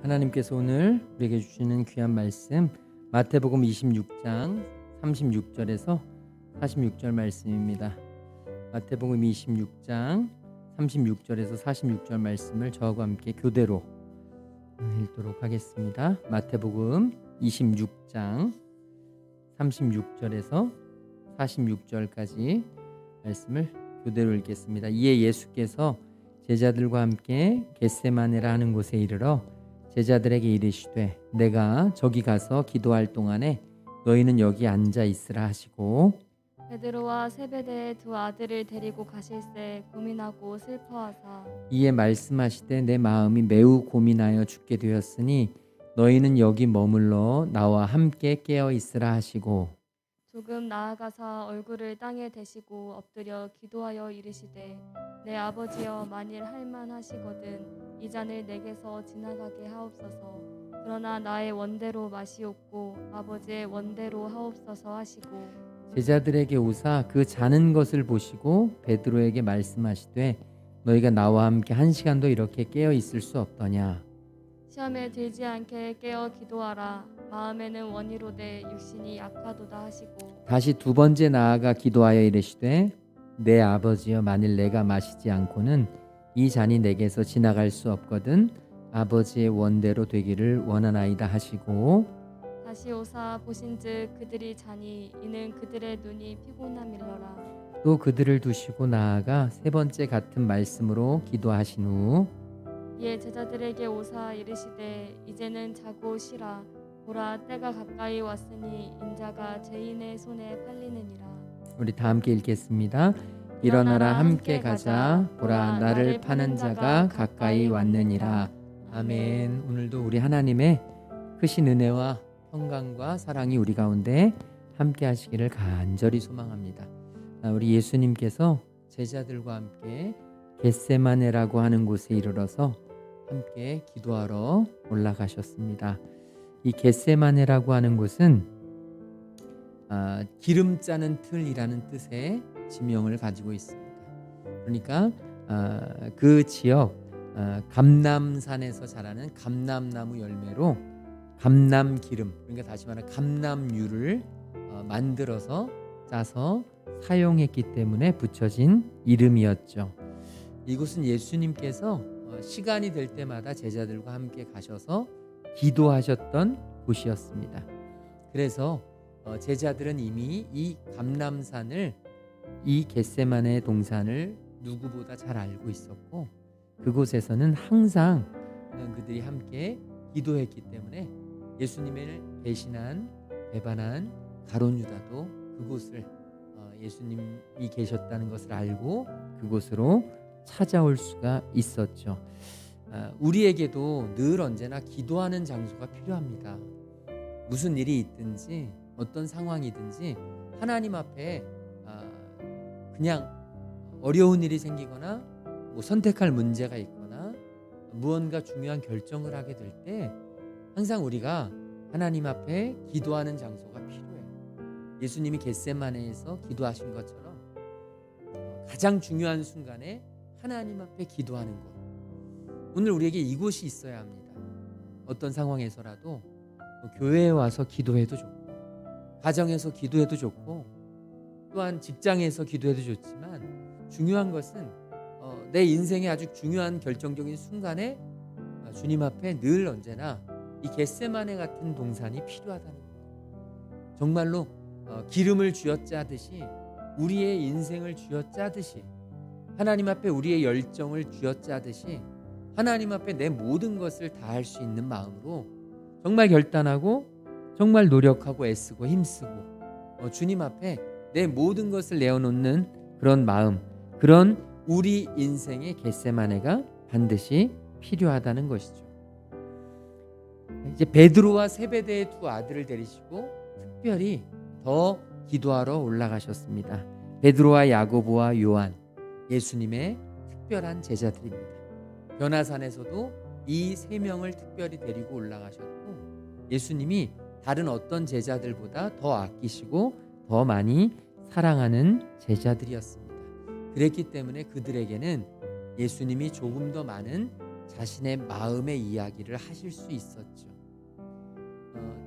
하나님께서 오늘 우리에게 주시는 귀한 말씀 마태복음 26장 36절에서 46절 말씀입니다. 마태복음 26장 36절에서 46절 말씀을 저와 함께 교대로 읽도록 하겠습니다. 마태복음 26장 36절에서 46절까지 말씀을 교대로 읽겠습니다. 이에 예수께서 제자들과 함께 겟세마네라 하는 곳에 이르러 제자들에게 이르시되 내가 저기 가서 기도할 동안에 너희는 여기 앉아 있으라 하시고 베드로와 세베대의 두 아들을 데리고 가실새 고민하고 슬퍼하사 이에 말씀하시되 내 마음이 매우 고민하여 죽게 되었으니 너희는 여기 머물러 나와 함께 깨어 있으라 하시고 조금 나아가사 얼굴을 땅에 대시고 엎드려 기도하여 이르시되 내 아버지여 만일 할만하시거든 이 잔을 내게서 지나가게 하옵소서. 그러나 나의 원대로 마시옵고 아버지의 원대로 하옵소서 하시고 제자들에게 오사 그 자는 것을 보시고 베드로에게 말씀하시되 너희가 나와 함께 한 시간도 이렇게 깨어 있을 수 없더냐. 시험에 들지 않게 깨어 기도하라. 마음에는 원이로되 육신이 약하도다 하시고 다시 두 번째 나아가 기도하여 이르시되 내 아버지여 만일 내가 마시지 않고는 이 잔이 내게서 지나갈 수 없거든 아버지의 원대로 되기를 원하나이다 하시고 다시 오사 보신즉 그들이 자니 이는 그들의 눈이 피곤함일러라. 또 그들을 두시고 나아가 세 번째 같은 말씀으로 기도하신 후 이에 제자들에게 오사 이르시되 이제는 자고 쉬라. 보라 때가 가까이 왔으니 인자가 죄인의 손에 팔리느니라. 우리 다 함께 읽겠습니다. 일어나라 함께 가자. 보라 나를 파는 자가 가까이 왔느니라. 아멘. 오늘도 우리 하나님의 크신 은혜와 평강과 사랑이 우리 가운데 함께 하시기를 간절히 소망합니다. 우리 예수님께서 제자들과 함께 겟세마네라고 하는 곳에 이르러서 함께 기도하러 올라가셨습니다. 이 겟세마네라고 하는 곳은 기름 짜는 틀이라는 뜻의 지명을 가지고 있습니다. 그러니까 그 지역 감람산에서 자라는 감람나무 열매로 감람기름, 그러니까 다시 말하면 감람유를 만들어서 짜서 사용했기 때문에 붙여진 이름이었죠. 이곳은 예수님께서 시간이 될 때마다 제자들과 함께 가셔서 기도하셨던 곳이었습니다. 그래서 제자들은 이미 이 감람산을, 이 겟세마네 동산을 누구보다 잘 알고 있었고 그곳에서는 항상 그들이 함께 기도했기 때문에 예수님을 배신한, 배반한 가룟 유다도 그곳을 예수님이 계셨다는 것을 알고 그곳으로 찾아올 수가 있었죠. 우리에게도 늘 언제나 기도하는 장소가 필요합니다. 무슨 일이 있든지 어떤 상황이든지 하나님 앞에 그냥 어려운 일이 생기거나 선택할 문제가 있거나 무언가 중요한 결정을 하게 될 때 항상 우리가 하나님 앞에 기도하는 장소가 필요해요. 예수님이 겟세마네에서 기도하신 것처럼 가장 중요한 순간에 하나님 앞에 기도하는 곳, 오늘 우리에게 이곳이 있어야 합니다. 어떤 상황에서라도 교회에 와서 기도해도 좋고 가정에서 기도해도 좋고 또한 직장에서 기도해도 좋지만 중요한 것은 내 인생의 아주 중요한 결정적인 순간에 주님 앞에 늘 언제나 이 겟세마네 같은 동산이 필요하다는 거예요. 정말로 기름을 쥐어짜듯이 우리의 인생을 쥐어짜듯이 하나님 앞에 우리의 열정을 쥐어짜듯이 하나님 앞에 내 모든 것을 다할 수 있는 마음으로 정말 결단하고 정말 노력하고 애쓰고 힘쓰고 주님 앞에 내 모든 것을 내어놓는 그런 마음, 그런 우리 인생의 겟세마네가 반드시 필요하다는 것이죠. 이제 베드로와 세베대의 두 아들을 데리시고 특별히 더 기도하러 올라가셨습니다. 베드로와 야고보와 요한, 예수님의 특별한 제자들입니다. 변화산에서도 이 세 명을 특별히 데리고 올라가셨고 예수님이 다른 어떤 제자들보다 더 아끼시고 더 많이 사랑하는 제자들이었습니다. 그랬기 때문에 그들에게는 예수님이 조금 더 많은 자신의 마음의 이야기를 하실 수 있었죠.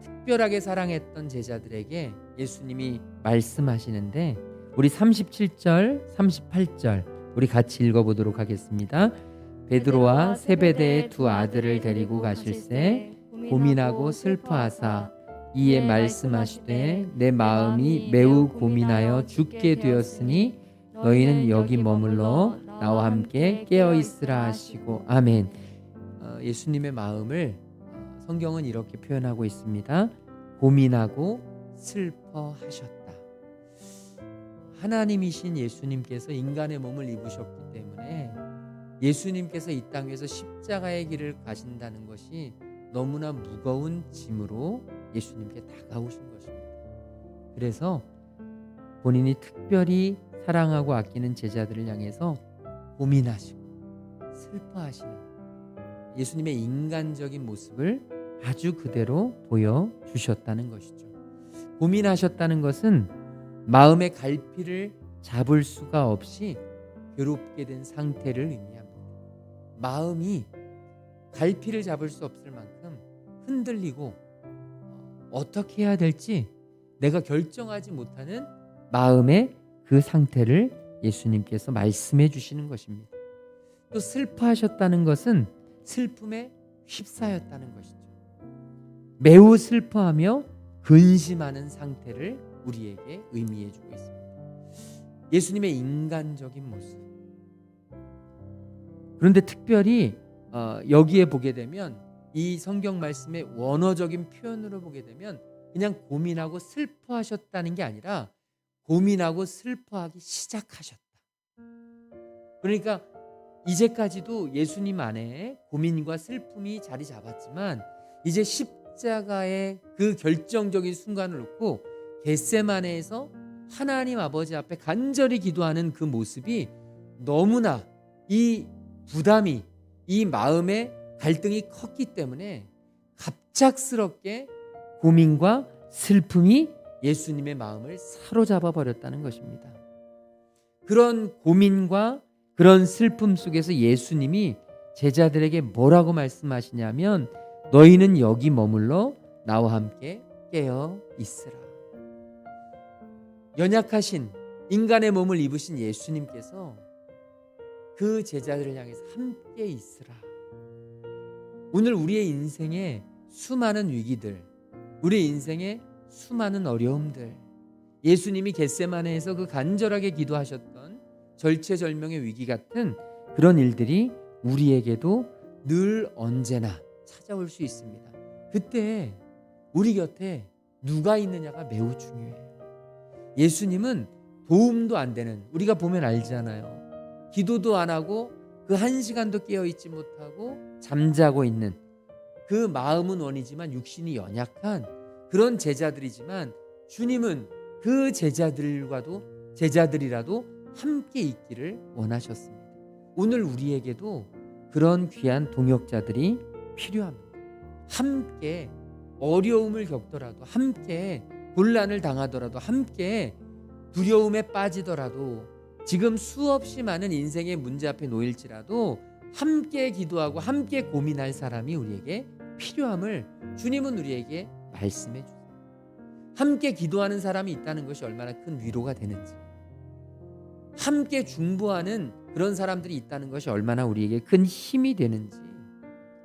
특별하게 사랑했던 제자들에게 예수님이 말씀하시는데 우리 37절, 38절 우리 같이 읽어보도록 하겠습니다. 베드로와 세베대의 두 아들을 데리고 가실새 고민하고 슬퍼하사 이에 말씀하시되 내 마음이 매우 고민하여 죽게 되었으니 너희는 여기 머물러 나와 함께 깨어 있으라 하시고. 아멘. 예수님의 마음을 성경은 이렇게 표현하고 있습니다. 고민하고 슬퍼하셨다. 하나님이신 예수님께서 인간의 몸을 입으셨기 때문에 예수님께서 이 땅에서 십자가의 길을 가신다는 것이 너무나 무거운 짐으로 예수님께 다가오신 것입니다. 그래서 본인이 특별히 사랑하고 아끼는 제자들을 향해서 고민하시고 슬퍼하시는 예수님의 인간적인 모습을 아주 그대로 보여주셨다는 것이죠. 고민하셨다는 것은 마음의 갈피를 잡을 수가 없이 괴롭게 된 상태를 의미합니다. 마음이 갈피를 잡을 수 없을 만큼 흔들리고 어떻게 해야 될지 내가 결정하지 못하는 마음의 그 상태를 예수님께서 말씀해 주시는 것입니다. 또 슬퍼하셨다는 것은 슬픔에 휩싸였다는 것이죠. 매우 슬퍼하며 근심하는 상태를 우리에게 의미해 주고 있습니다. 예수님의 인간적인 모습. 그런데 특별히 여기에 보게 되면 이 성경 말씀의 원어적인 표현으로 보게 되면 그냥 고민하고 슬퍼하셨다는 게 아니라 고민하고 슬퍼하기 시작하셨다. 그러니까 이제까지도 예수님 안에 고민과 슬픔이 자리 잡았지만 이제 십자가의 그 결정적인 순간을 놓고 겟세마네에서 하나님 아버지 앞에 간절히 기도하는 그 모습이 너무나 이 부담이 이 마음의 갈등이 컸기 때문에 갑작스럽게 고민과 슬픔이 예수님의 마음을 사로잡아 버렸다는 것입니다. 그런 고민과 그런 슬픔 속에서 예수님이 제자들에게 뭐라고 말씀하시냐면 너희는 여기 머물러 나와 함께 깨어 있으라. 연약하신 인간의 몸을 입으신 예수님께서 그 제자들을 향해서 함께 있으라. 오늘 우리의 인생에 수많은 위기들, 우리 인생에 수많은 어려움들, 예수님이 겟세마네에서 그 간절하게 기도하셨던 절체절명의 위기 같은 그런 일들이 우리에게도 늘 언제나 찾아올 수 있습니다. 그때 우리 곁에 누가 있느냐가 매우 중요해요. 예수님은 도움도 안 되는, 우리가 보면 알잖아요. 기도도 안 하고 그 한 시간도 깨어있지 못하고 잠자고 있는 그 마음은 원이지만 육신이 연약한 그런 제자들이지만 주님은 그 제자들이라도 함께 있기를 원하셨습니다. 오늘 우리에게도 그런 귀한 동역자들이 필요합니다. 함께 어려움을 겪더라도, 함께 곤란을 당하더라도, 함께 두려움에 빠지더라도, 지금 수없이 많은 인생의 문제 앞에 놓일지라도 함께 기도하고 함께 고민할 사람이 우리에게 필요함을 주님은 우리에게 말씀해 주세요. 함께 기도하는 사람이 있다는 것이 얼마나 큰 위로가 되는지, 함께 중보하는 그런 사람들이 있다는 것이 얼마나 우리에게 큰 힘이 되는지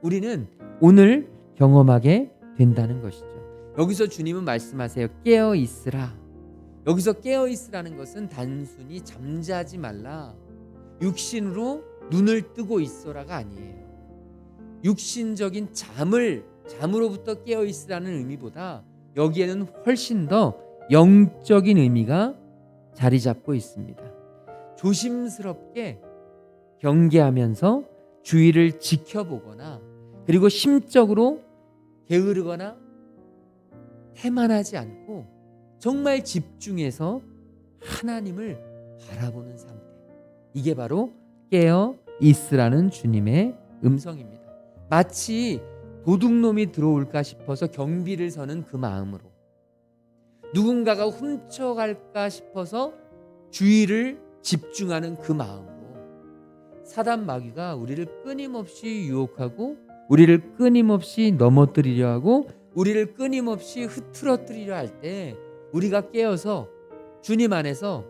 우리는 오늘 경험하게 된다는 것이죠. 여기서 주님은 말씀하세요. 깨어 있으라. 여기서 깨어 있으라는 것은 단순히 잠자지 말라, 육신으로 눈을 뜨고 있어라가 아니에요. 육신적인 잠으로부터 깨어 있으라는 의미보다 여기에는 훨씬 더 영적인 의미가 자리 잡고 있습니다. 조심스럽게 경계하면서 주위를 지켜보거나 그리고 심적으로 게으르거나 태만하지 않고 정말 집중해서 하나님을 바라보는 상태, 이게 바로 깨어 있으라는 주님의 음성입니다. 마치 도둑놈이 들어올까 싶어서 경비를 서는 그 마음으로, 누군가가 훔쳐갈까 싶어서 주의를 집중하는 그 마음으로, 사단 마귀가 우리를 끊임없이 유혹하고 우리를 끊임없이 넘어뜨리려 하고 우리를 끊임없이 흐트러뜨리려 할 때 우리가 깨어서 주님 안에서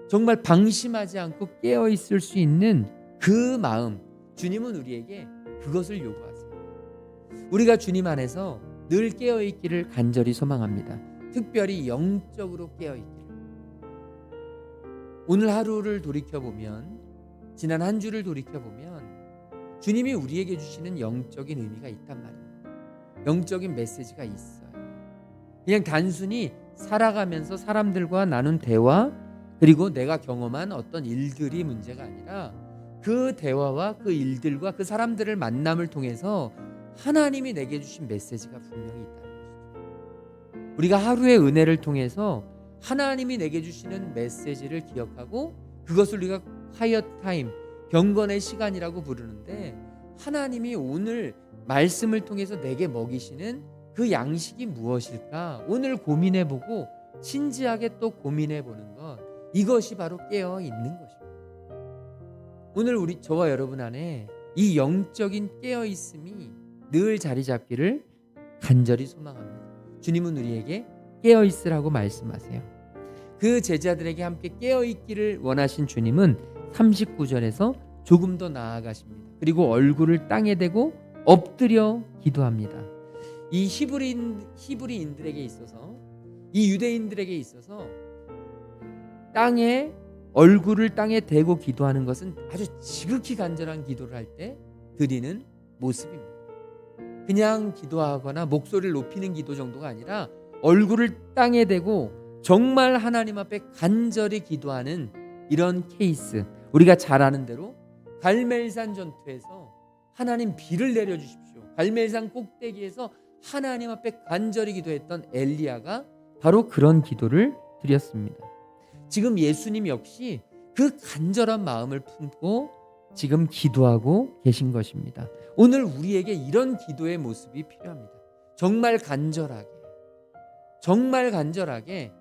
정말 방심하지 않고 깨어 있을 수 있는 그 마음, 주님은 우리에게 그것을 요구하세요. 우리가 주님 안에서 늘 깨어 있기를 간절히 소망합니다. 특별히 영적으로 깨어 있기를. 오늘 하루를 돌이켜보면, 지난 한 주를 돌이켜보면 주님이 우리에게 주시는 영적인 의미가 있단 말입니다. 영적인 메시지가 있어요. 그냥 단순히 살아가면서 사람들과 나눈 대화, 그리고 내가 경험한 어떤 일들이 문제가 아니라 그 대화와 그 일들과 그 사람들을 만남을 통해서 하나님이 내게 주신 메시지가 분명히 있다는 것이죠. 우리가 하루의 은혜를 통해서 하나님이 내게 주시는 메시지를 기억하고 그것을 우리가 quiet 타임, 경건의 시간이라고 부르는데, 하나님이 오늘 말씀을 통해서 내게 먹이시는 그 양식이 무엇일까 오늘 고민해보고 진지하게 또 고민해보는 것, 이것이 바로 깨어 있는 것입니다. 오늘 우리 저와 여러분 안에 이 영적인 깨어 있음이 늘 자리 잡기를 간절히 소망합니다. 주님은 우리에게 깨어 있으라고 말씀하세요. 그 제자들에게 함께 깨어 있기를 원하신 주님은 39절에서 조금 더 나아가십니다. 그리고 얼굴을 땅에 대고 엎드려 기도합니다. 이 히브리인들에게 있어서, 이 유대인들에게 있어서 얼굴을 땅에 대고 기도하는 것은 아주 지극히 간절한 기도를 할 때 드리는 모습입니다. 그냥 기도하거나 목소리를 높이는 기도 정도가 아니라 얼굴을 땅에 대고 정말 하나님 앞에 간절히 기도하는 이런 케이스, 우리가 잘 아는 대로 갈멜산 전투에서 하나님 비를 내려주십시오, 갈멜산 꼭대기에서 하나님 앞에 간절히 기도했던 엘리야가 바로 그런 기도를 드렸습니다. 지금 예수님 역시 그 간절한 마음을 품고 지금 기도하고 계신 것입니다. 오늘 우리에게 이런 기도의 모습이 필요합니다. 정말 간절하게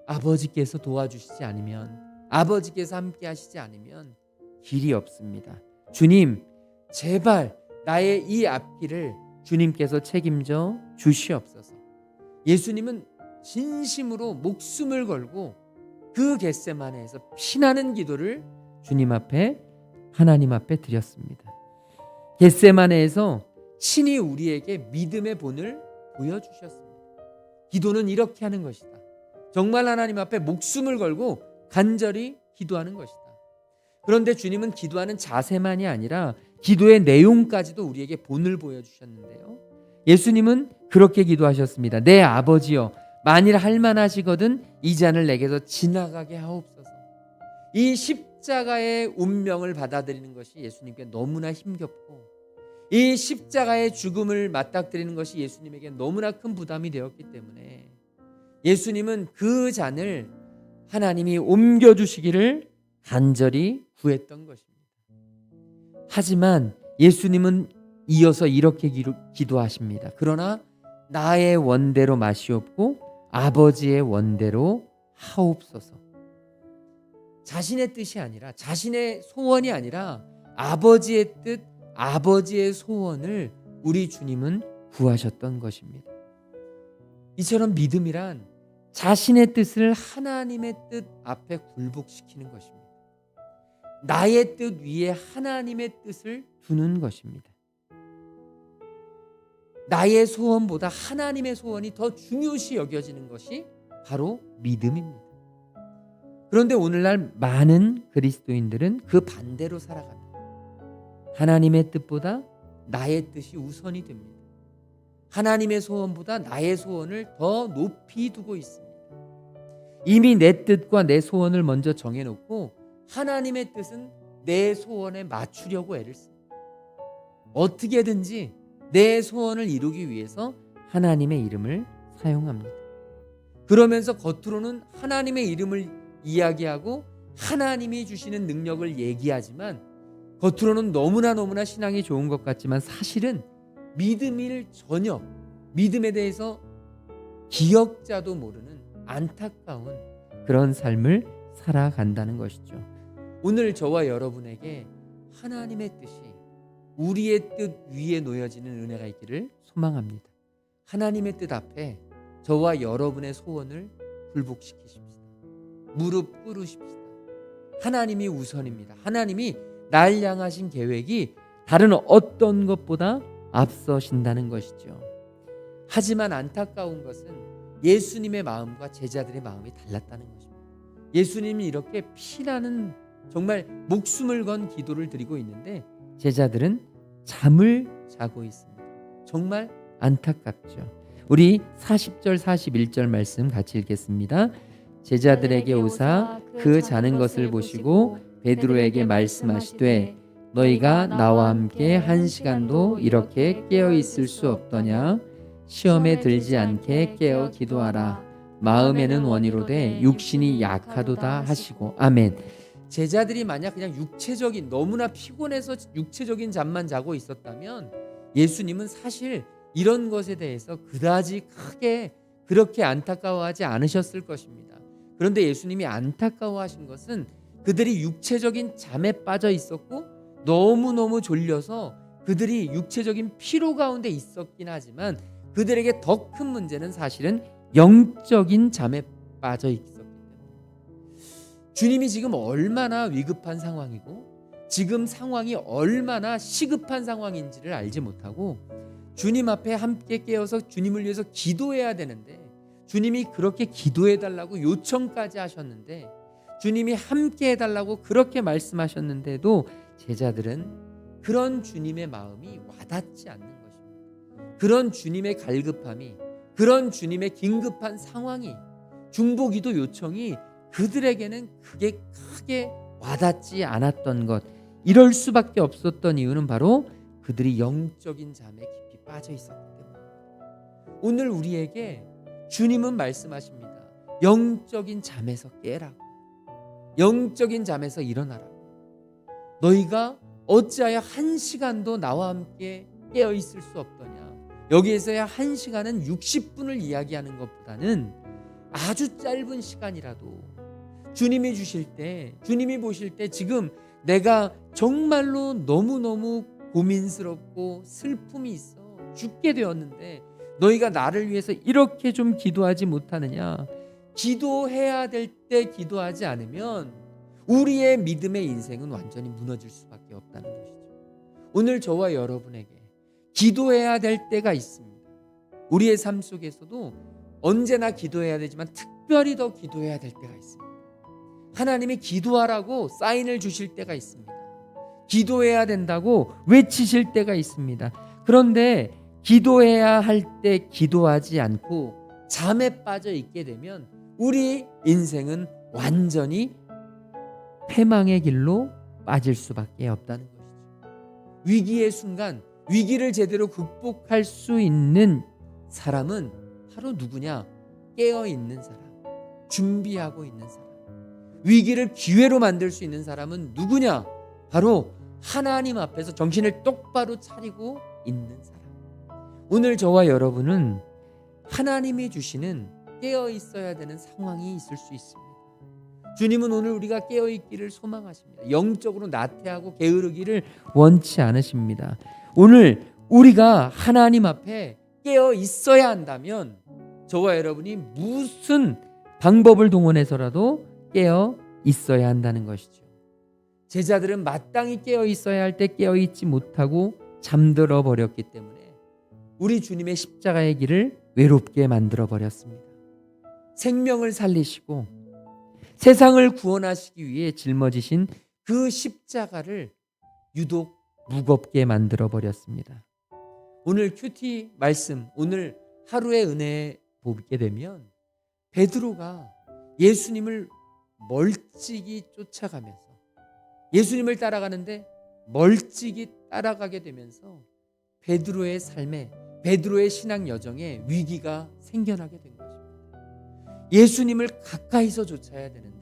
아버지께서 도와주시지 않으면, 아버지께서 함께 하시지 않으면 길이 없습니다. 주님, 제발 나의 이 앞길을 주님께서 책임져 주시옵소서. 예수님은 진심으로 목숨을 걸고 그 겟세마네에서 피나는 기도를 주님 앞에, 하나님 앞에 드렸습니다. 겟세마네에서 친히 우리에게 믿음의 본을 보여주셨습니다. 기도는 이렇게 하는 것이다. 정말 하나님 앞에 목숨을 걸고 간절히 기도하는 것이다. 그런데 주님은 기도하는 자세만이 아니라 기도의 내용까지도 우리에게 본을 보여주셨는데요. 예수님은 그렇게 기도하셨습니다. 내 아버지여, 만일 할만하시거든 이 잔을 내게서 지나가게 하옵소서. 이 십자가의 운명을 받아들이는 것이 예수님께 너무나 힘겹고, 이 십자가의 죽음을 맞닥뜨리는 것이 예수님에게 너무나 큰 부담이 되었기 때문에 예수님은 그 잔을 하나님이 옮겨주시기를 간절히 구했던 것입니다. 하지만 예수님은 이어서 이렇게 기도하십니다. 그러나 나의 원대로 마시옵고 아버지의 원대로 하옵소서. 자신의 뜻이 아니라, 자신의 소원이 아니라 아버지의 뜻, 아버지의 소원을 우리 주님은 구하셨던 것입니다. 이처럼 믿음이란 자신의 뜻을 하나님의 뜻 앞에 굴복시키는 것입니다. 나의 뜻 위에 하나님의 뜻을 두는 것입니다. 나의 소원보다 하나님의 소원이 더 중요시 여겨지는 것이 바로 믿음입니다. 그런데 오늘날 많은 그리스도인들은 그 반대로 살아갑니다. 하나님의 뜻보다 나의 뜻이 우선이 됩니다. 하나님의 소원보다 나의 소원을 더 높이 두고 있습니다. 이미 내 뜻과 내 소원을 먼저 정해놓고 하나님의 뜻은 내 소원에 맞추려고 애를 씁니다. 어떻게든지 내 소원을 이루기 위해서 하나님의 이름을 사용합니다. 그러면서 겉으로는 하나님의 이름을 이야기하고 하나님이 주시는 능력을 얘기하지만, 겉으로는 너무나 신앙이 좋은 것 같지만 사실은 믿음을 전혀, 믿음에 대해서 기억자도 모르는 안타까운 그런 삶을 살아간다는 것이죠. 오늘 저와 여러분에게 하나님의 뜻이 우리의 뜻 위에 놓여지는 은혜가 있기를 소망합니다. 하나님의 뜻 앞에 저와 여러분의 소원을 굴복시키십시다. 무릎 꿇으십시다. 하나님이 우선입니다. 하나님이 날 향하신 계획이 다른 어떤 것보다 앞서신다는 것이죠. 하지만 안타까운 것은 예수님의 마음과 제자들의 마음이 달랐다는 것입니다. 예수님이 이렇게 피나는 정말 목숨을 건 기도를 드리고 있는데 제자들은 잠을 자고 있습니다. 정말 안타깝죠. 우리 40절 41절 말씀 같이 읽겠습니다. 제자들에게 오사 그 자는 것을 보시고 베드로에게 말씀하시되 너희가 나와 함께 한 시간도 이렇게 깨어 있을 수 없더냐. 시험에 들지 않게 깨어 기도하라. 마음에는 원이로되 육신이 약하도다 하시고. 아멘. 제자들이 만약 그냥 육체적인 너무나 피곤해서 육체적인 잠만 자고 있었다면 예수님은 사실 이런 것에 대해서 그다지 크게 그렇게 안타까워하지 않으셨을 것입니다. 그런데 예수님이 안타까워하신 것은 그들이 육체적인 잠에 빠져 있었고 너무너무 졸려서 그들이 육체적인 피로 가운데 있었긴 하지만 그들에게 더 큰 문제는 사실은 영적인 잠에 빠져 있었기 때문에 주님이 지금 얼마나 위급한 상황이고 지금 상황이 얼마나 시급한 상황인지를 알지 못하고 주님 앞에 함께 깨어서 주님을 위해서 기도해야 되는데 주님이 그렇게 기도해달라고 요청까지 하셨는데 주님이 함께 해달라고 그렇게 말씀하셨는데도 제자들은 그런 주님의 마음이 와닿지 않는 것입니다. 그런 주님의 갈급함이 그런 주님의 긴급한 상황이 중보기도 요청이 그들에게는 그게 크게 와닿지 않았던 것, 이럴 수밖에 없었던 이유는 바로 그들이 영적인 잠에 깊이 빠져 있었기 때문입니다. 오늘 우리에게 주님은 말씀하십니다. 영적인 잠에서 깨라. 영적인 잠에서 일어나라. 너희가 어찌하여 한 시간도 나와 함께 깨어 있을 수 없더냐. 여기에서야 한 시간은 60분을 이야기하는 것보다는 아주 짧은 시간이라도 주님이 주실 때, 주님이 보실 때 지금 내가 정말로 너무너무 고민스럽고 슬픔이 있어 죽게 되었는데 너희가 나를 위해서 이렇게 좀 기도하지 못하느냐. 기도해야 될 때 기도하지 않으면 우리의 믿음의 인생은 완전히 무너질 수밖에 없다는 것이죠. 오늘 저와 여러분에게 기도해야 될 때가 있습니다. 우리의 삶 속에서도 언제나 기도해야 되지만 특별히 더 기도해야 될 때가 있습니다. 하나님이 기도하라고 사인을 주실 때가 있습니다. 기도해야 된다고 외치실 때가 있습니다. 그런데 기도해야 할 때 기도하지 않고 잠에 빠져 있게 되면 우리 인생은 완전히 패망의 길로 빠질 수밖에 없다는 것이죠. 위기의 순간 위기를 제대로 극복할 수 있는 사람은 바로 누구냐? 깨어있는 사람, 준비하고 있는 사람. 위기를 기회로 만들 수 있는 사람은 누구냐? 바로 하나님 앞에서 정신을 똑바로 차리고 있는 사람. 오늘 저와 여러분은 하나님이 주시는 깨어 있어야 되는 상황이 있을 수 있습니다. 주님은 오늘 우리가 깨어 있기를 소망하십니다. 영적으로 나태하고 게으르기를 원치 않으십니다. 오늘 우리가 하나님 앞에 깨어 있어야 한다면 저와 여러분이 무슨 방법을 동원해서라도 깨어 있어야 한다는 것이죠. 제자들은 마땅히 깨어 있어야 할 때 깨어 있지 못하고 잠들어 버렸기 때문에 우리 주님의 십자가의 길을 외롭게 만들어 버렸습니다. 생명을 살리시고 세상을 구원하시기 위해 짊어지신 그 십자가를 유독 무겁게 만들어 버렸습니다. 오늘 큐티 말씀, 오늘 하루의 은혜 보게 되면 베드로가 예수님을 멀찍이 쫓아가면서 예수님을 따라가는데 멀찍이 따라가게 되면서 베드로의 삶에, 베드로의 신앙 여정에 위기가 생겨나게 된 것입니다. 예수님을 가까이서 쫓아야 되는데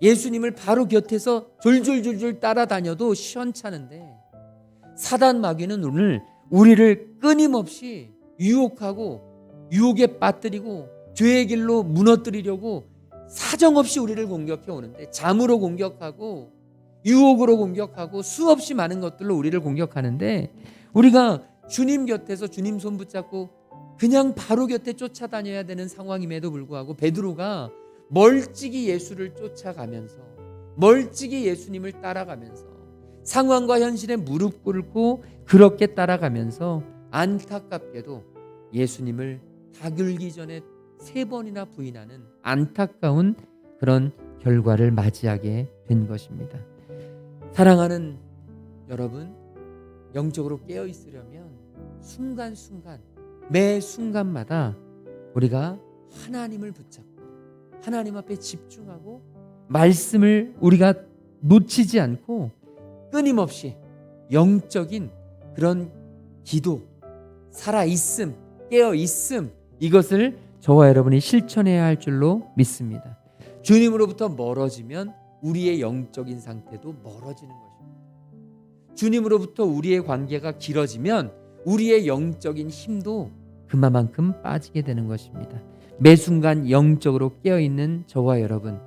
예수님을 바로 곁에서 졸졸졸졸 따라다녀도 시원찮은데 사단 마귀는 오늘 우리를 끊임없이 유혹하고 유혹에 빠뜨리고 죄의 길로 무너뜨리려고 사정없이 우리를 공격해 오는데 잠으로 공격하고 유혹으로 공격하고 수없이 많은 것들로 우리를 공격하는데, 우리가 주님 곁에서 주님 손 붙잡고 그냥 바로 곁에 쫓아다녀야 되는 상황임에도 불구하고 베드로가 멀찍이 예수를 쫓아가면서, 멀찍이 예수님을 따라가면서, 상황과 현실에 무릎 꿇고 그렇게 따라가면서 안타깝게도 예수님을 다 굴기 전에 3번이나 부인하는 안타까운 그런 결과를 맞이하게 된 것입니다. 사랑하는 여러분, 영적으로 깨어 있으려면 순간순간, 매 순간마다 우리가 하나님을 붙잡고 하나님 앞에 집중하고 말씀을 우리가 놓치지 않고 끊임없이 영적인 그런 기도, 살아있음, 깨어있음, 이것을 저와 여러분이 실천해야 할 줄로 믿습니다. 주님으로부터 멀어지면 우리의 영적인 상태도 멀어지는 것입니다. 주님으로부터 우리의 관계가 길어지면 우리의 영적인 힘도 그만큼 빠지게 되는 것입니다. 매 순간 영적으로 깨어있는 저와 여러분,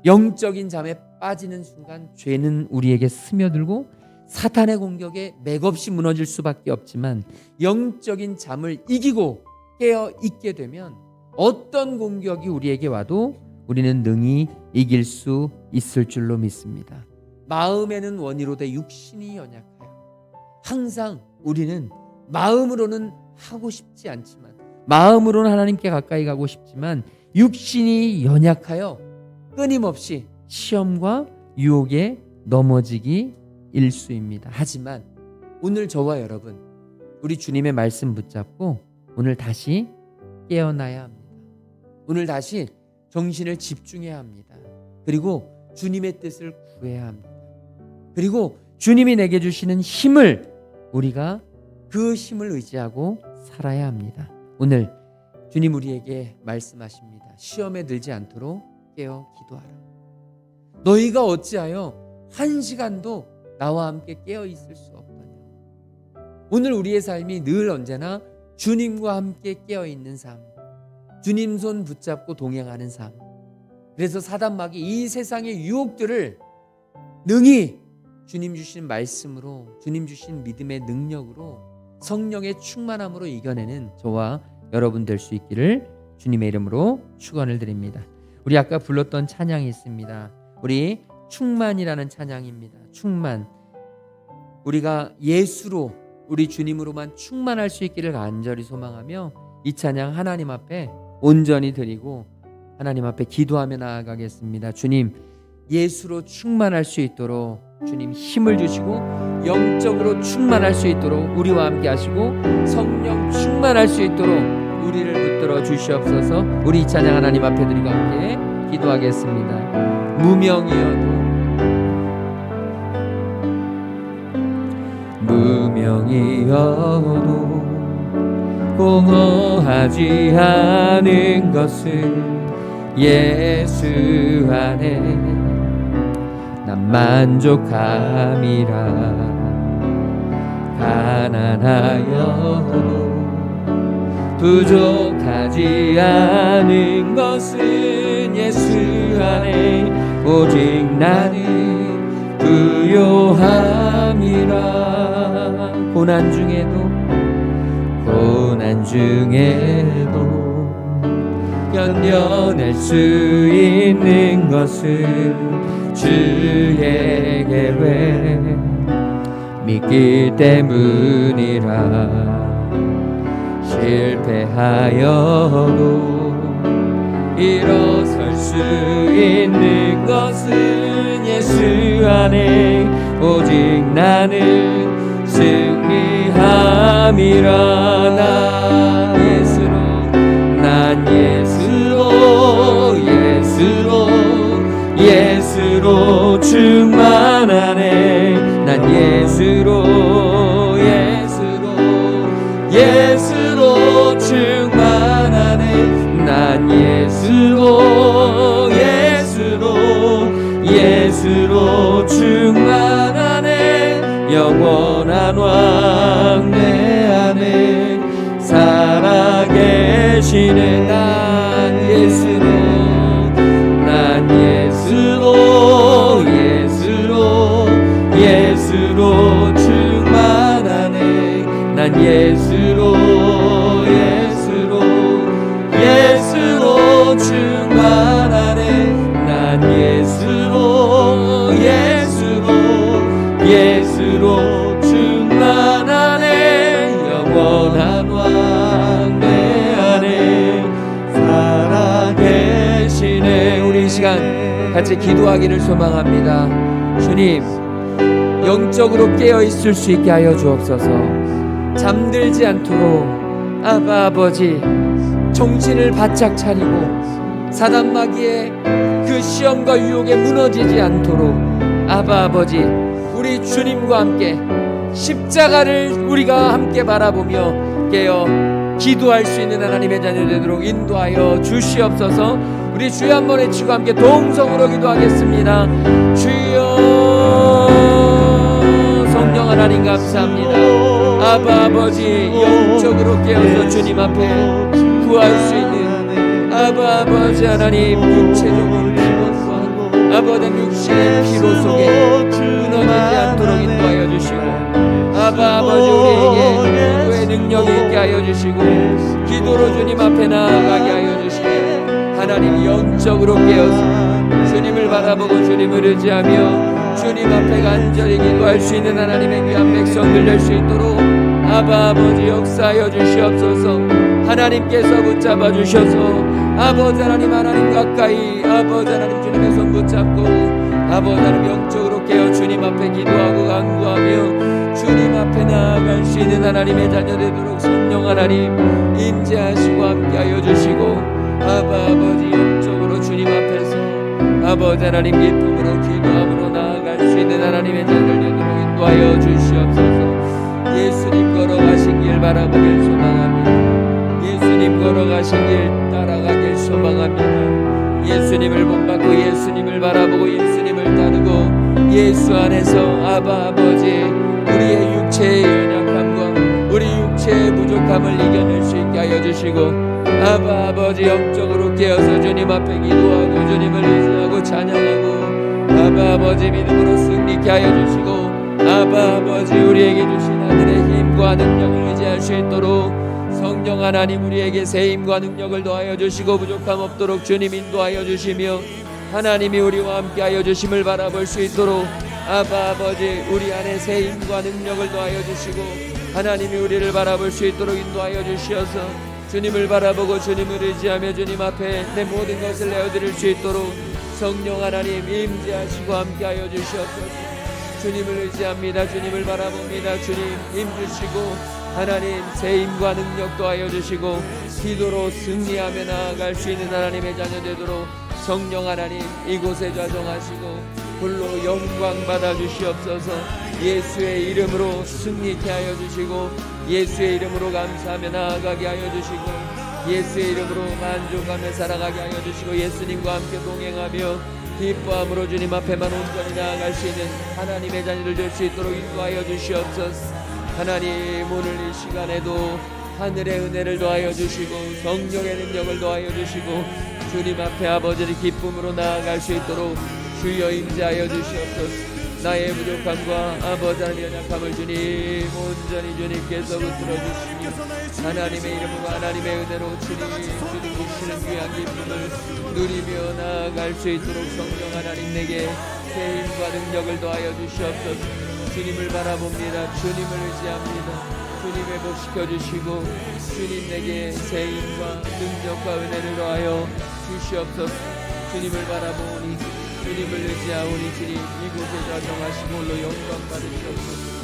영적인 잠에 빠지는 순간 죄는 우리에게 스며들고 사탄의 공격에 맥없이 무너질 수밖에 없지만, 영적인 잠을 이기고 깨어있게 되면 어떤 공격이 우리에게 와도 우리는 능히 이길 수 있을 줄로 믿습니다. 마음에는 원이로되 육신이 연약하여. 항상 우리는 마음으로는 하고 싶지 않지만, 마음으로는 하나님께 가까이 가고 싶지만 육신이 연약하여 끊임없이 시험과 유혹에 넘어지기 일쑤입니다. 하지만 오늘 저와 여러분, 우리 주님의 말씀 붙잡고 오늘 다시 깨어나야 합니다. 오늘 다시 정신을 집중해야 합니다. 그리고 주님의 뜻을 구해야 합니다. 그리고 주님이 내게 주시는 힘을, 우리가 그 힘을 의지하고 살아야 합니다. 오늘 주님 우리에게 말씀하십니다. 시험에 들지 않도록 깨어 기도하라. 너희가 어찌하여 1시간도 나와 함께 깨어 있을 수 없더냐. 오늘 우리의 삶이 늘 언제나 주님과 함께 깨어 있는 삶, 주님 손 붙잡고 동행하는 삶. 그래서 사단마귀 이 세상의 유혹들을 능히 주님 주신 말씀으로, 주님 주신 믿음의 능력으로, 성령의 충만함으로 이겨내는 저와 여러분 될 수 있기를 주님의 이름으로 축원을 드립니다. 우리 아까 불렀던 찬양이 있습니다. 우리 충만이라는 찬양입니다. 충만. 우리가 예수로, 우리 주님으로만 충만할 수 있기를 간절히 소망하며 이 찬양 하나님 앞에 온전히 드리고 하나님 앞에 기도하며 나아가겠습니다. 주님, 예수로 충만할 수 있도록 주님 힘을 주시고, 영적으로 충만할 수 있도록 우리와 함께 하시고, 성령 충만할 수 있도록 우리를 붙들어 주시옵소서. 우리 이 찬양 하나님 앞에 드리고 함께 기도하겠습니다. 무명이어도 공허하지 않은 것은 예수 안에 난 만족함이라. 가난하여도 부족하지 않은 것은 예수 안에 오직 나는 부요함이라. 고난 중에도 견뎌낼 수 있는 것은 주의 계획 믿기 때문이라. 실패하여도 일어설 수 있는 것은 예수 안에 오직 나는 승리함이라. 난 예수로 충만하네. 난 예수로 충만하네. 난 예수로 충만하네. 영원한 왕 내 안에 살아계시네. 난 예수로 예수로 충만하네. 난 예수로 충만하네. 영원한 왕 내 안에 살아계시네. 우리 이 시간 같이 기도하기를 소망합니다. 주님, 영적으로 깨어있을 수 있게 하여 주옵소서. 잠들지 않도록 아바 아버지 정신을 바짝 차리고 사단 마귀의 그 시험과 유혹에 무너지지 않도록 아바 아버지 우리 주님과 함께 십자가를 우리가 함께 바라보며 깨어 기도할 수 있는 하나님의 자녀 되도록 인도하여 주시옵소서. 우리 주여 한번 외치고 함께 동성으로 기도하겠습니다. 주여, 성령 하나님 감사합니다. 아바 아버지 영적으로 깨어서 주님 앞에 구할 수 있는 아바 아버지 하나님, 육체적인 피곤과 아버지 육신의 피로 속에 무너지지 않도록 인도하여 주시고 아바 아버지 우리에게 기도의 능력이 있게 하여 주시고 기도로 주님 앞에 나아가게 하여 주시고 하나님 영적으로 깨어서 주님을 바라보고 주님을 의지하며 주님 앞에 간절히 기도할 수 있는 하나님의 귀한 백성들 될 수 있도록 아바 아버지 역사하여 주시옵소서. 하나님께서 붙잡아 주셔서 아버지 하나님 가까이 아버지 하나님 주님의 손 붙잡고 아버지 하나님 영적으로 깨어 주님 앞에 기도하고 간구하며 주님 앞에 나아갈 수 있는 하나님의 자녀 되도록 성령 하나님 임재하시고 함께하여 주시고 아바 아버지 영적으로 주님 앞에서 아버지 하나님 기쁨으로 기도함으로 나아갈 수 있는 하나님의 자녀 되도록 인도하여 주시옵소서. 예수님 걸어가신 길 바라보길 소망합니다. 예수님 걸어가신 길 따라가길 소망합니다. 예수님을 본받고 예수님을 바라보고 예수님을 따르고 예수 안에서 아바 아버지 우리의 육체의 연약함과 우리 육체의 부족함을 이겨낼 수 있게 하여 주시고 아바 아버지 영적으로 깨어서 주님 앞에 기도하고 주님을 의지하고 찬양하고 아바 아버지 믿음으로 승리케 하여 주시고 아바 아버지 우리에게 주신 하늘의 힘과 능력을 의지할 수 있도록 성령 하나님 우리에게 새 힘과 능력을 더하여 주시고 부족함 없도록 주님 인도하여 주시며 하나님이 우리와 함께하여 주심을 바라볼 수 있도록 아바 아버지 우리 안에 새 힘과 능력을 더하여 주시고 하나님이 우리를 바라볼 수 있도록 인도하여 주시어서 주님을 바라보고 주님을 의지하며 주님 앞에 내 모든 것을 내어드릴 수 있도록 성령 하나님 임재하시고 함께하여 주시옵소서. 주님을 의지합니다. 주님을 바라봅니다. 주님 힘주시고 하나님 새 힘과 능력 더하여 주시고 기도로 승리하며 나아갈 수 있는 하나님의 자녀 되도록 성령 하나님 이곳에 좌정하시고 홀로 영광 받아 주시옵소서. 예수의 이름으로 승리케 하여 주시고 예수의 이름으로 감사하며 나아가게 하여 주시고 예수의 이름으로 만족하며 살아가게 하여 주시고 예수님과 함께 동행하며 기뻐함으로 주님 앞에만 온전히 나아갈 수 있는 하나님의 자녀들 될 수 있도록 인도하여 주시옵소서. 하나님 오늘 이 시간에도 하늘의 은혜를 더하여 주시고 성령의 능력을 더하여 주시고 주님 앞에 아버지를 기쁨으로 나아갈 수 있도록 주여 임재하여 주시옵소서. 나의 부족함과 아버지 하나님의 연약함을 주님 온전히 주님께서 붙들어 주시며 하나님의 이름으로 하나님의 은혜로 주님 주시는 귀한 기쁨을 누리며 나아갈 수 있도록 성령 하나님 내게 새 힘과 능력을 더하여 주시옵소서. 주님을 바라봅니다. 주님을 의지합니다. 주님 회복시켜 주시고 주님 내게 새 힘과 능력과 은혜를 더하여 주시옵소서. 주님을 바라보니 주님을 의지하오니 주님 이곳에 좌정하시고 홀로 영광 받으시옵소서.